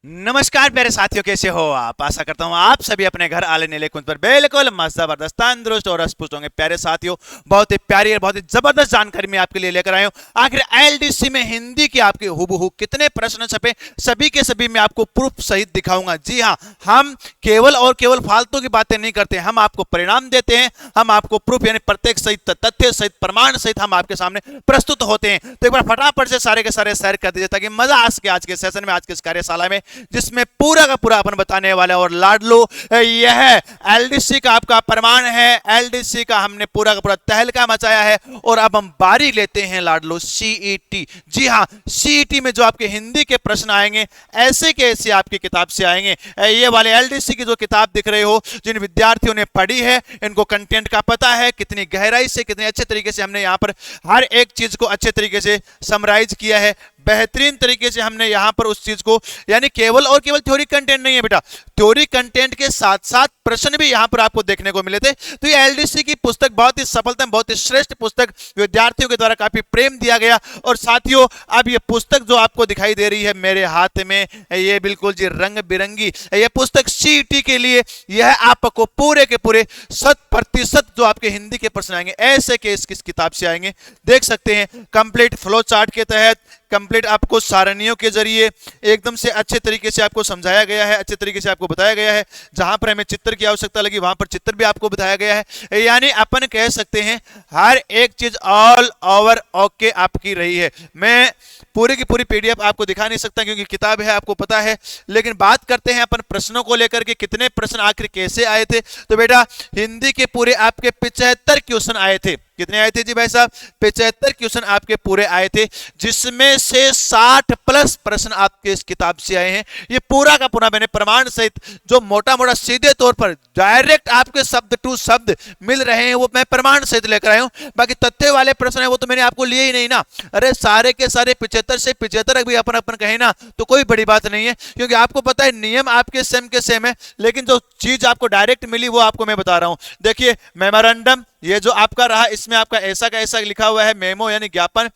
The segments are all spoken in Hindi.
नमस्कार प्यारे साथियों, कैसे हो आप। आशा करता हूँ आप सभी अपने घर आले नीले कुंज पर बिल्कुल मस्त जबरदस्त तंदुरुस्त और अस्पुष्ट होंगे। प्यारे साथियों, बहुत ही प्यारी और बहुत ही जबरदस्त जानकारी मैं आपके लिए लेकर आया हूँ। आखिर एलडीसी में हिंदी की आपके हुबहू कितने प्रश्न छपे, सभी के सभी मैं आपको प्रूफ सहित दिखाऊंगा। जी हाँ, हम केवल और केवल फालतू की बातें नहीं करते, हम आपको परिणाम देते हैं, हम आपको प्रूफ यानी प्रत्येक सहित तथ्य सहित प्रमाण सहित हम आपके सामने प्रस्तुत होते हैं। तो एक बार फटाफट से सारे के सारे शेयर कर दीजिए ताकि मजा आ सके आज के सेशन में, आज के इस कार्यशाला में, जिसमें पूरा का पूरा अपन बताने वाले। और लाडलो, यह एलडीसी का आपका प्रमाण है, एलडीसी का हमने पूरा का पूरा तहलका मचाया है। और अब हम बारी लेते हैं लाडलो सीईटी। जी हाँ, सीईटी में जो आपके हिंदी के प्रश्न आएंगे ऐसे के ऐसे आपकी किताब से आएंगे। ये वाले एलडीसी की जो किताब दिख रहे हो, जिन विद्यार्थियों ने पढ़ी है, इनको कंटेंट का पता है, कितनी गहराई से कितने अच्छे तरीके से हमने यहाँ पर हर एक चीज को अच्छे तरीके से समराइज किया है। बेहतरीन तरीके से हमने यहां पर उस चीज को, यानी केवल और केवल थ्योरी कंटेंट नहीं है बेटा, थ्योरी कंटेंट के साथ साथ प्रश्न भी यहां पर आपको देखने को मिले थे। तो ये एलडीसी की पुस्तक बहुत ही सफलता, बहुत ही श्रेष्ठ पुस्तक विद्यार्थियों के द्वारा काफी प्रेम दिया गया। और साथियों, अब ये पुस्तक जो आपको दिखाई दे रही है मेरे हाथ में, ये बिल्कुल जी रंग बिरंगी ये पुस्तक सीईटी के लिए, यह आपको पूरे के पूरे 100% जो आपके हिंदी के प्रश्न आएंगे ऐसे के इस किताब से आएंगे। देख सकते हैं कंप्लीट फ्लो चार्ट के तहत, कंप्लीट आपको सारणियों के जरिए एकदम से अच्छे तरीके से आपको समझाया गया है, अच्छे तरीके से आपको बताया गया है। जहां पर हमें चित्र की आवश्यकता लगी वहां पर चित्र भी आपको बताया गया है। यानी अपन कह सकते हैं हर एक चीज ऑल ओवर ओके आपकी रही है। मैं पूरी की पूरी पीडीएफ आपको दिखा नहीं सकता क्योंकि किताब है, आपको पता है। लेकिन बात करते हैं अपन प्रश्नों को लेकर के, कितने प्रश्न आखिर कैसे आए थे। तो बेटा, हिंदी के पूरे आपके 75 क्वेश्चन आए थे। कितने आए थे जी भाई साहब? 75 क्वेश्चन आपके पूरे आए थे, जिसमें से 60 प्लस प्रश्न आपके इस किताब से आए हैं। ये पूरा का पूरा मैंने प्रमाण सहित, जो मोटा मोटा सीधे तौर पर डायरेक्ट आपके शब्द टू शब्द मिल रहे हैं, वो मैं प्रमाण सहित लेकर आया हूं। बाकी तथ्य वाले प्रश्न है वो तो मैंने आपको लिए ही नहीं ना। अरे सारे के सारे 75 से 75 अभी अपन अपन कहें ना तो कोई बड़ी बात नहीं है, क्योंकि आपको पता है नियम आपके सेम के सेम है। लेकिन जो चीज आपको डायरेक्ट मिली वो आपको मैं बता रहा हूं। देखिए, मेमोरेंडम ये जो आपका रहा, इसमें आपका ऐसा का ऐसा लिखा हुआ है, मेमो यानी ज्ञापन,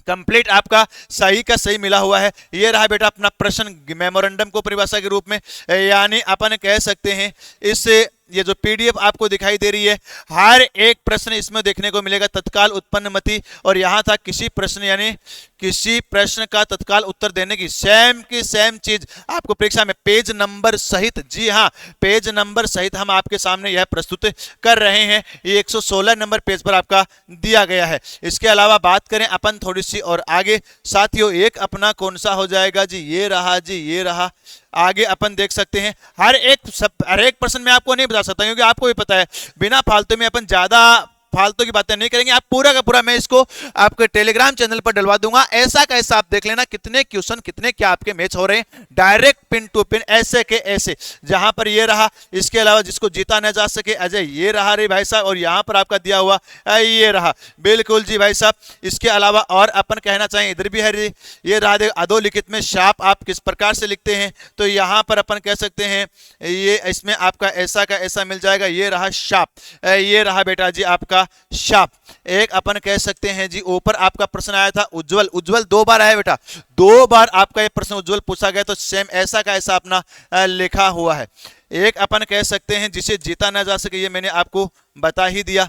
कंप्लीट आपका सही का सही मिला हुआ है। ये रहा बेटा अपना प्रश्न मेमोरेंडम को परिभाषा के रूप में, यानी अपन कह सकते हैं इस ये जो पीडीएफ आपको दिखाई दे रही है, हर एक प्रश्न इसमें देखने को मिलेगा तत्काल उत्पन्न मति। और यहां था किसी प्रश्न, यानी किसी प्रश्न का तत्काल उत्तर देने की सेम चीज आपको परीक्षा में पेज नंबर सहित, जी हां, पेज नंबर सहित हम आपके सामने यह प्रस्तुत कर रहे हैं। ये 116 नंबर पेज पर आपका दिया गया है। इसके अलावा बात करें अपन थोड़ी सी और आगे, साथियों, एक अपना कौन सा हो जाएगा जी, ये रहा जी, ये रहा। आगे अपन देख सकते हैं हर एक प्रश्न में आपको नहीं बता सकता क्योंकि आपको भी पता है बिना फालतू में अपन ज्यादा फालतू की बातें नहीं करेंगे। आप पूरा का पूरा मैं इसको आपके टेलीग्राम चैनल पर डलवा दूंगा, ऐसा का ऐसा आप देख लेना कितने क्वेश्चन कितने क्या आपके मैच हो रहे हैं, डायरेक्ट पिन टू पिन ऐसे के ऐसे। जहां पर ये रहा, इसके अलावा जिसको जीता न जा सके अजय, ये रहा रे भाई साहब। और यहां पर आपका दिया हुआ ये रहा, बिल्कुल जी भाई साहब। इसके अलावा और अपन कहना चाहें, इधर भी है ये रहा, अधोलिखित में शाप आप किस प्रकार से लिखते हैं, तो यहां पर अपन कह सकते हैं ये इसमें आपका ऐसा का ऐसा मिल जाएगा। ये रहा शाप, ये रहा बेटा जी आपका शाप। एक अपन कह सकते हैं जी, ऊपर आपका प्रश्न आया था उज्जवल, उज्जवल 2 बार आया बेटा, 2 बार आपका ये प्रश्न उज्जवल पूछा गया, तो सेम ऐसा का ऐसा अपना लिखा हुआ है। एक अपन कह सकते हैं जिसे जीता ना जा सके, ये मैंने आपको बता ही दिया।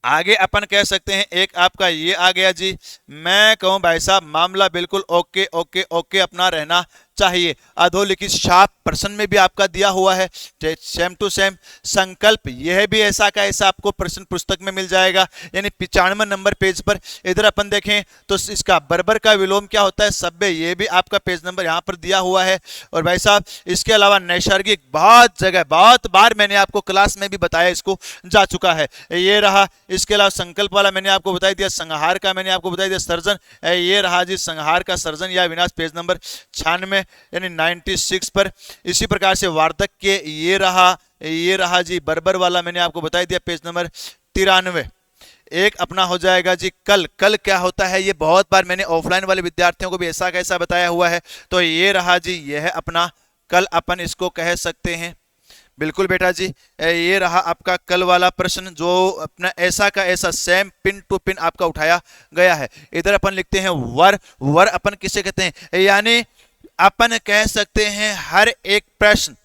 आगे अपन कह सकते हैं एक आपका ये आ गया जी, मैं कहूं भाई साहब मामला बिल्कुल ओके ओके ओके अपना रहना चाहिए। अधोलिखित शाप प्रश्न में भी आपका दिया हुआ है सेम टू सेम। संकल्प यह भी ऐसा का ऐसा आपको प्रश्न पुस्तक में मिल जाएगा, यानी 95 नंबर पेज पर। इधर अपन देखें तो इसका बर्बर का विलोम क्या होता है, सभ्य, ये भी आपका पेज नंबर यहाँ पर दिया हुआ है। और भाई साहब इसके अलावा नैसर्गिक, बहुत जगह बहुत बार मैंने आपको क्लास में भी बताया, इसको जा चुका है, ये रहा। इसके अलावा संकल्प वाला मैंने आपको बता दिया, संहार का मैंने आपको बता दिया, सर्जन, ये रहा जी संहार का सर्जन या विनाश, पेज नंबर 96 यानी 96 पर। इसी प्रकार से वार्धक्य, ये रहा जी बर्बर वाला, मैंने आपको बता दिया, पेज नंबर 93। एक अपना हो जाएगा जी कल, कल क्या होता है ये बहुत बार मैंने ऑफलाइन वाले विद्यार्थियों को भी ऐसा कैसा बताया हुआ है, तो ये रहा जी, यह अपना कल अपन इसको कह सकते हैं। बिल्कुल बेटा जी, ये रहा आपका कल वाला प्रश्न जो अपना ऐसा का ऐसा सेम पिन टू पिन आपका उठाया गया है। इधर अपन लिखते हैं वर, वर अपन किसे कहते हैं, यानी अपन कह सकते हैं हर एक प्रश्न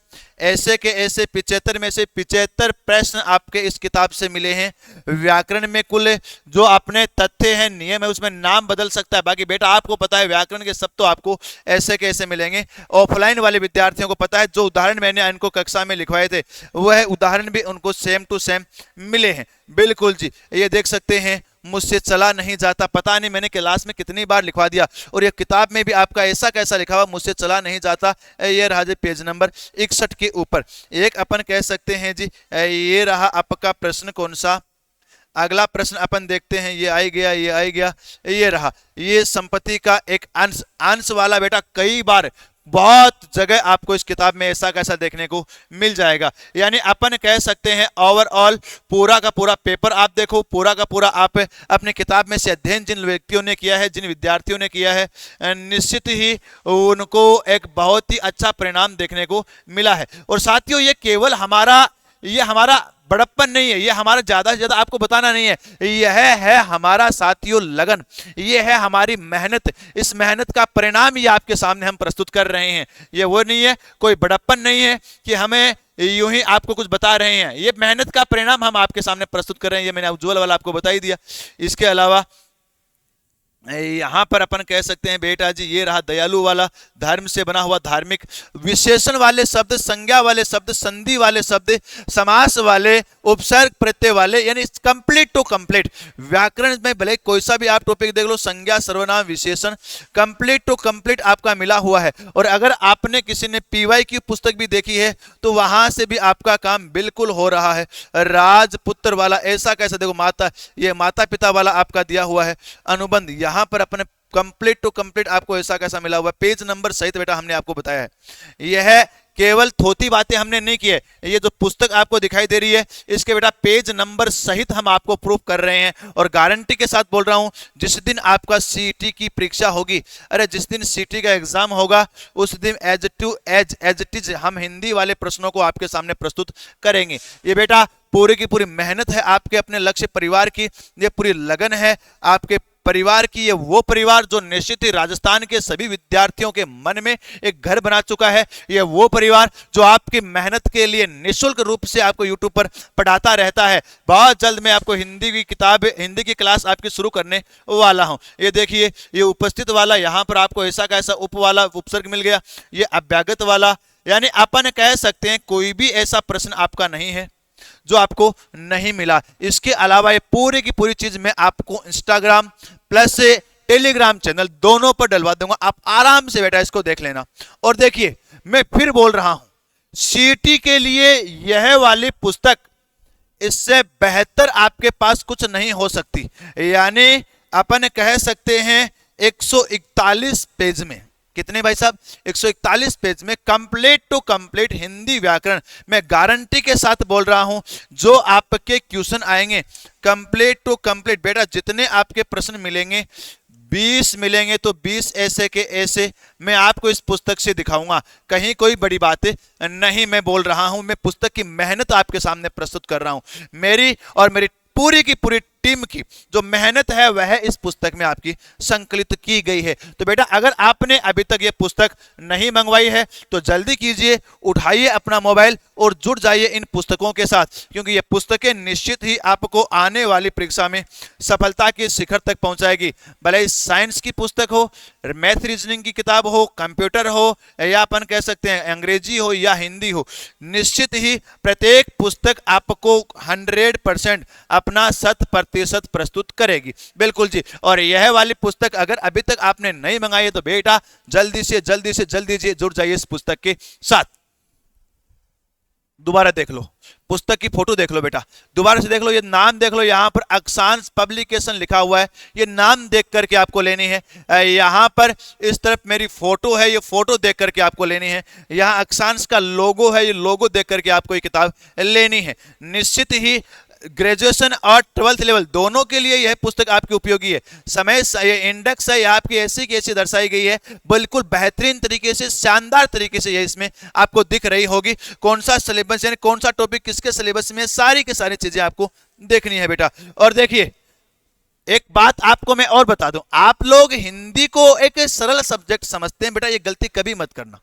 ऐसे के ऐसे 75 में से 75 प्रश्न आपके इस किताब से मिले हैं। व्याकरण में कुल जो अपने तथ्य हैं, नियम है, उसमें नाम बदल सकता है, बाकी बेटा आपको पता है व्याकरण के सब तो आपको ऐसे के ऐसे मिलेंगे। ऑफलाइन वाले विद्यार्थियों को पता है जो उदाहरण मैंने इनको कक्षा में लिखवाए थे वह उदाहरण भी उनको सेम टू सेम मिले हैं। बिल्कुल जी, ये देख सकते हैं मुझसे चला नहीं जाता, पता नहीं मैंने क्लास में कितनी बार लिखवा दिया, और ये किताब में भी आपका ऐसा कैसा लिखा हुआ मुझसे चला नहीं जाता। ये रहा जी पेज नंबर 61 के ऊपर। एक अपन कह सकते हैं जी, ये रहा आपका प्रश्न कौन सा, अगला प्रश्न अपन देखते हैं, ये आई गया, ये आई गया, ये रहा, ये संपत्ति का एक अंश, अंश वाला बेटा कई बार बहुत जगह आपको इस किताब में ऐसा कैसा देखने को मिल जाएगा। यानी अपन कह सकते हैं ओवरऑल पूरा का पूरा पेपर आप देखो, पूरा का पूरा आप अपने किताब में से अध्ययन जिन व्यक्तियों ने किया है, जिन विद्यार्थियों ने किया है, निश्चित ही उनको एक बहुत ही अच्छा परिणाम देखने को मिला है। और साथियों ये हमारा बड़प्पन नहीं है, ये हमारा ज्यादा से ज्यादा आपको बताना नहीं है, यह है हमारा साथियों लगन, ये है हमारी मेहनत। इस मेहनत का परिणाम ये आपके सामने हम प्रस्तुत कर रहे हैं। ये वो नहीं है, कोई बड़प्पन नहीं है कि हमें यूं ही आपको कुछ बता रहे हैं, ये मेहनत का परिणाम हम आपके सामने प्रस्तुत कर रहे हैं। ये मैंने उज्ज्वल वाला आपको बता ही दिया। इसके अलावा यहां पर अपन कह सकते हैं बेटा जी, ये रहा दयालु वाला, धर्म से बना हुआ धार्मिक, विशेषण वाले शब्द, संज्ञा वाले शब्द, संधि वाले शब्द, समास वाले, उपसर्ग प्रत्यय वाले, यानी कंप्लीट टू कंप्लीट। व्याकरण में भले कोई सा भी आप टॉपिक देख लो, संज्ञा सर्वनाम विशेषण कंप्लीट टू कंप्लीट आपका मिला हुआ है। और अगर आपने किसी ने पीवाई की पुस्तक भी देखी है तो वहां से भी आपका काम बिल्कुल हो रहा है। राजपुत्र वाला ऐसा कैसा, देखो माता, ये माता पिता वाला आपका दिया हुआ है। अनुबंध, यहां पर अपने कंप्लीट टू कंप्लीट आपको ऐसा कैसा मिला हुआ है, पेज नंबर सहित बेटा हमने आपको बताया है। यह केवल थोती बातें हमने नहीं की है, ये जो पुस्तक आपको दिखाई दे रही है इसके बेटा पेज नंबर सहित हम आपको प्रूफ कर रहे हैं। और गारंटी के साथ बोल रहा हूं, जिस दिन आपका सीईटी की परीक्षा होगी, अरे जिस दिन सीईटी का एग्जाम होगा उस दिन एज इट इज हम हिंदी वाले प्रश्नों को आपके सामने प्रस्तुत करेंगे। ये बेटा पूरी की पूरी मेहनत है आपके अपने लक्ष्य परिवार की, ये पूरी लगन है आपके परिवार की। ये वो परिवार जो निश्चित ही राजस्थान के सभी विद्यार्थियों के मन में एक घर बना चुका है। ये वो परिवार जो आपकी मेहनत के लिए निःशुल्क रूप से आपको यूट्यूब पर पढ़ाता रहता है। बहुत जल्द मैं आपको हिंदी की किताब, हिंदी की क्लास आपकी शुरू करने वाला हूं। ये देखिए, ये उपस्थित वाला, यहां पर आपको ऐसा कैसा उप वाला उपसर्ग मिल गया, ये अभ्यागत वाला, यानी अपन कह सकते हैं कोई भी ऐसा प्रश्न आपका नहीं है जो आपको नहीं मिला। इसके अलावा ये पूरी की पूरी चीज मैं आपको इंस्टाग्राम प्लस टेलीग्राम चैनल दोनों पर डलवा दूंगा, आप आराम से बेटा इसको देख लेना। और देखिए मैं फिर बोल रहा हूं, सीटी के लिए यह वाली पुस्तक इससे बेहतर आपके पास कुछ नहीं हो सकती। यानी अपन कह सकते हैं 141 पेज में, कितने भाई साहब, 141 पेज में कंप्लीट टू कंप्लीट हिंदी व्याकरण, मैं गारंटी के साथ बोल रहा हूं जो आपके क्वेश्चन आएंगे कंप्लीट टू कंप्लीट, बेटा जितने आपके प्रश्न मिलेंगे 20 मिलेंगे तो 20 ऐसे के ऐसे मैं आपको इस पुस्तक से दिखाऊंगा। कहीं कोई बड़ी बात नहीं मैं बोल रहा हूं, मैं पुस्तक की मेहनत आपके सामने प्रस्तुत कर रहा हूं। मेरी और मेरी पूरी की पूरी टीम की जो मेहनत है वह इस पुस्तक में आपकी संकलित की गई है। तो बेटा अगर आपने अभी तक ये पुस्तक नहीं मंगवाई है तो जल्दी कीजिए, उठाइए अपना मोबाइल और जुड़ जाइए इन पुस्तकों के साथ, क्योंकि ये पुस्तकें निश्चित ही आपको आने वाली परीक्षा में सफलता के शिखर तक पहुंचाएगी। भले ही साइंस की पुस्तक हो, मैथ रीजनिंग की किताब हो, कंप्यूटर हो, या अपन कह सकते हैं अंग्रेजी हो या हिंदी हो, निश्चित ही प्रत्येक पुस्तक आपको 100% अपना 100% प्रस्तुत करेगी। बिल्कुल जी। और यह वाली पुस्तक अगर अभी तक आपने नहीं मंगाई है तो बेटा जल्दी से जुड़ जाइए इस पुस्तक के साथ। दोबारा देख लो, पुस्तक की फोटो देख लो बेटा, दोबारा से देख लो, ये नाम देख लो, यहां पर अक्षांश पब्लिकेशन लिखा हुआ है, ये नाम देख करके आपको लेनी है। यहां पर इस तरफ मेरी फोटो है, ये फोटो देख करके आपको लेनी है। यहां अक्षांश का लोगो है, ये लोगो देख करके आपको ये किताब लेनी है। निश्चित ही ग्रेजुएशन और 12th लेवल दोनों के लिए यह पुस्तक आपकी उपयोगी है। समय ये इंडेक्स है, आपकी ऐसी की ऐसी दर्शाई गई है, बिल्कुल बेहतरीन तरीके से, शानदार तरीके से ये इसमें आपको दिख रही होगी। कौन सा सिलेबस यानी कौन सा टॉपिक किसके सिलेबस में, सारी की सारी चीजें आपको देखनी है बेटा। और देखिए एक बात आपको मैं और बता दूं, आप लोग हिंदी को एक सरल सब्जेक्ट समझते हैं बेटा, ये गलती कभी मत करना,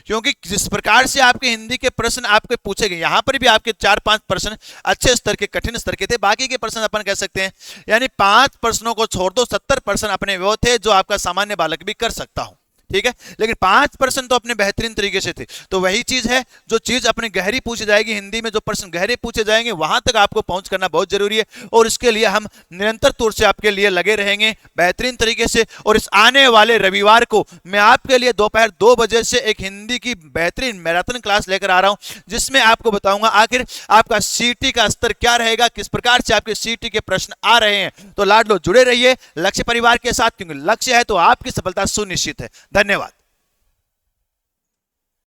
क्योंकि जिस प्रकार से आपके हिंदी के प्रश्न आपके पूछे गए, यहां पर भी आपके 4-5 प्रश्न अच्छे स्तर के, कठिन स्तर के थे, बाकी के प्रश्न अपन कह सकते हैं यानी 5 प्रश्नों को छोड़ दो 70 प्रश्न अपने वो थे जो आपका सामान्य बालक भी कर सकता हो, ठीक है, लेकिन 5% तो अपने बेहतरीन तरीके से थे। तो वही चीज है, जो चीज अपनी गहरी पूछी जाएगी हिंदी में, जो प्रश्न गहरे पूछे जाएंगे वहां तक आपको पहुंच करना बहुत जरूरी है, और इसके लिए हम निरंतर तौर से आपके लिए लगे रहेंगे बेहतरीन तरीके से। और इस आने वाले रविवार को मैं आपके लिए दोपहर 2 बजे से एक हिंदी की बेहतरीन मैराथन क्लास लेकर आ रहा हूं, जिसमें आपको बताऊंगा आखिर आपका सीटी का स्तर क्या रहेगा, किस प्रकार से आपके सीटी के प्रश्न आ रहे हैं। तो लाडलो जुड़े रहिए लक्ष्य परिवार के साथ, क्योंकि लक्ष्य है तो आपकी सफलता सुनिश्चित है। धन्यवाद।